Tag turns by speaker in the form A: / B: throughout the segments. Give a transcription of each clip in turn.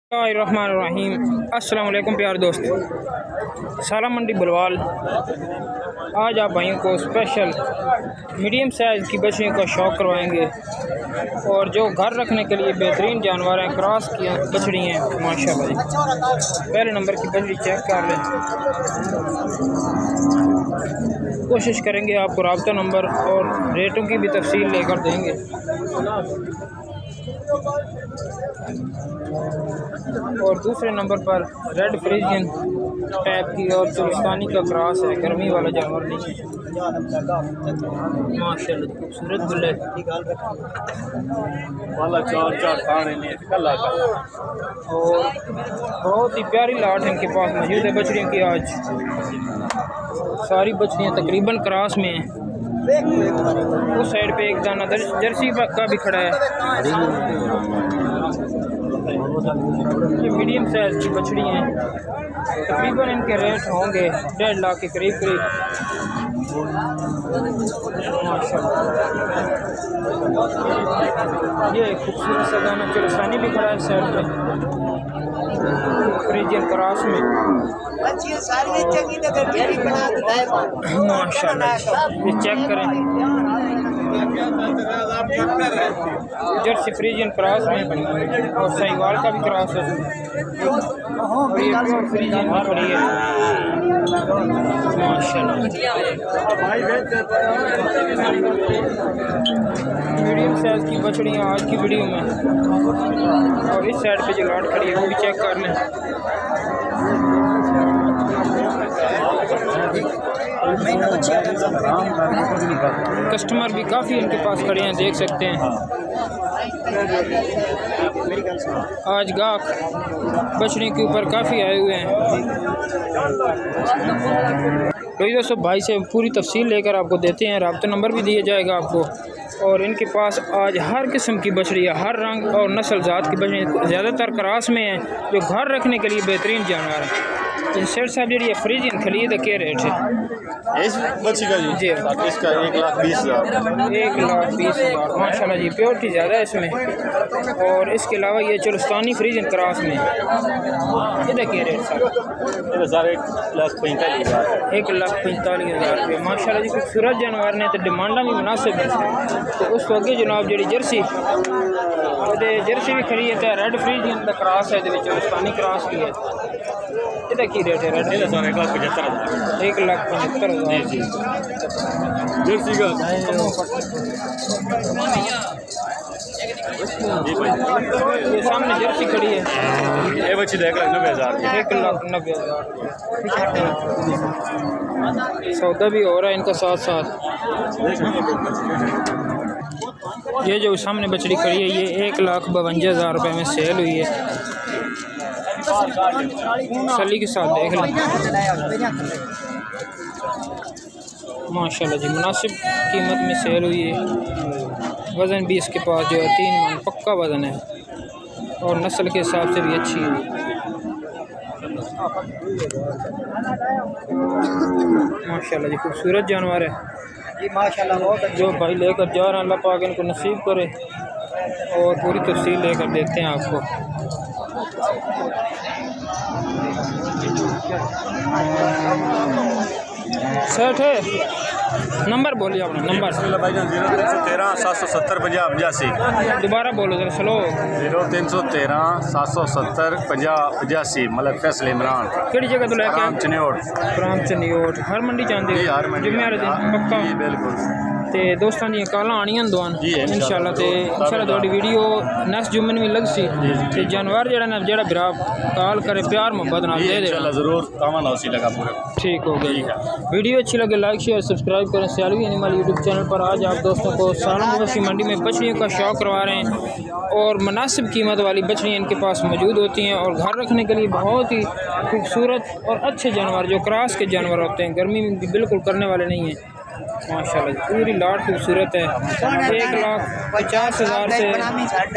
A: बिस्मिल्लाहिर्रहमानिर्रहीम। अस्सलाम वालेकुम प्यारे दोस्त, साला मंडी बलवाल। आज आप भाइयों को स्पेशल मीडियम साइज़ की बछड़ियों का शौक़ करवाएंगे और जो घर रखने के लिए बेहतरीन जानवर हैं, क्रॉस की बछड़ी हैं माशाल्लाह जी। पहले नंबर की बछड़ी चेक कर लें। कोशिश करेंगे आपको राब्ता नंबर और रेटों की भी तफसील लेकर देंगे। और दूसरे नंबर पर रेड फ्रीजियन टाइप की और तुर्कस्तानी का क्रॉस है, गर्मी वाला जानवर नहीं है माशाल्लाह। खूबसूरत बुल्ले और बहुत ही प्यारी लाट है इनके पास मौजूद है बछड़ियों की। आज सारी बछड़ियाँ तकरीबन क्रॉस में हैं। उस साइड पे एक दाना जर्सी का भी खड़ा है। ये मीडियम साइज की बछड़ी हैं, तकरीबन इनके रेट होंगे 1.5 लाख के करीब माशाल्लाह। ये खूबसूरत सा दाना तुर्कस्तानी भी खड़ा है साइड पे फ्रीजियन क्रॉस में माशाल्लाह। ये चेक करें, जर्सी फ्रीजियन क्रॉस में और साहिवाल का भी क्रॉस है और ये प्योर फ्रीजियन भी पड़ी है माशाल्लाह। मीडियम साइज की बछड़ियाँ आज की वीडियो में। और इस साइड पे जो लाट खड़ी है वो भी चेक कर लें। कस्टमर भी काफ़ी इनके पास खड़े हैं, देख सकते हैं। आज गाहक बछड़ी के ऊपर काफ़ी आए हुए हैं। तो दोस्तों भाई से पूरी तफसील लेकर आपको देते हैं, राब्ता नंबर भी दिया जाएगा आपको। और इनके पास आज हर किस्म की बछड़ियाँ, हर रंग और नस्ल जात की बछड़ियाँ ज़्यादातर क्रॉस में हैं, जो घर रखने के लिए बेहतरीन जानवर है। शेर साहब जी फ्रीजियन खरीद क्या रेट है
B: इस बच्ची का जी? इसका 1,20,000।
A: 1,20,000 माशाल्लाह जी। प्योरिटी ज़्यादा है इसमें। और इसके अलावा ये तुर्कस्तानी फ्रीजियन क्रॉस में ये क्या रेट सर?
B: 1,45,000।
A: 1,45,000 रुपये माशाल्लाह जी। खूबसूरत जानवर ने तो डिमांडा भी मुनासिब है। तो उस अगे जनाब जी जर्सी भी खड़ी है, रेड फ्रीजियन का क्रॉस है, तुर्कस्तानी क्रॉस की है। ਇਹਦਾ ਕੀ ਰੇਟ ਹੈ? ਰੇਟ
B: ਇਹਦਾ ਸਾਰਾ 1,75,000।
A: 1,75,000
B: जी जर्सी का जी भाई।
A: ये सामने जर्सी खड़ी है,
B: ये बच्ची 1,90,000 की।
A: 1,90,000। सौदा भी हो रहा है इनका साथ साथ। ये जो सामने बछड़ी खड़ी है ये 1,52,000 रुपये में सेल हुई है। सली के साथ देख लें माशाल्लाह जी। मुनासिब कीमत में सेल हुई है। वज़न भी इसके पास जो है 3 मन पक्का वज़न है और नस्ल के हिसाब से भी अच्छी है माशाल्लाह जी। खूबसूरत जानवर है
C: जी माशाल्लाह।
A: जो भाई लेकर जा रहे हैं अल्लाह पाक इनको नसीब करे। और पूरी तफसील लेकर देते हैं आपको। सेठ है नंबर बोलिए अपना नंबर।
B: 0313 770 50 85।
A: दोबारा बोलो जरा स्लो।
B: 0313 770 50 85। मलक फैसल इमरान।
A: केड़ी जगह तो लेके
B: राम
A: चनियोट हर मंडी जाते जुम्मे वाले दिन पक्का
B: बिल्कुल।
A: तो दोस्तों दी कॉल आनियां दुआन इंशाल्लाह। तो इंशाल्लाह थोड़ी वीडियो नेक्स्ट जुम्मे भी लग सी ते जानवर जेड़ा बिरा कॉल करे प्यार मोहब्बत नाल दे दे
B: इंशाल्लाह जरूर कामन होसी लगा पूरा।
A: ठीक हो गया। वीडियो अच्छी लगे लाइक शेयर सब्सक्राइब करें। सियालवी एनिमल यूट्यूब चैनल पर आज आप दोस्तों को सालाना मवेशी मंडी में बछड़ियों का शौक़ करवा रहे हैं और मुनासिब कीमत वाली बछड़ियाँ इनके पास मौजूद होती हैं और घर रखने के लिए बहुत ही खूबसूरत और अच्छे जानवर जो क्रॉस के जानवर होते हैं, गर्मी में भी बिल्कुल करने वाले नहीं हैं माशाल्लाह। पूरी लाट खूबसूरत है। 1,50,000 से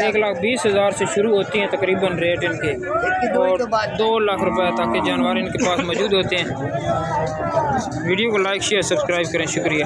A: 1,20,000 से शुरू होती हैं तकरीबन रेट इनके और 2 लाख रुपए तक के जानवर इनके पास मौजूद होते हैं। वीडियो को लाइक शेयर सब्सक्राइब करें। शुक्रिया।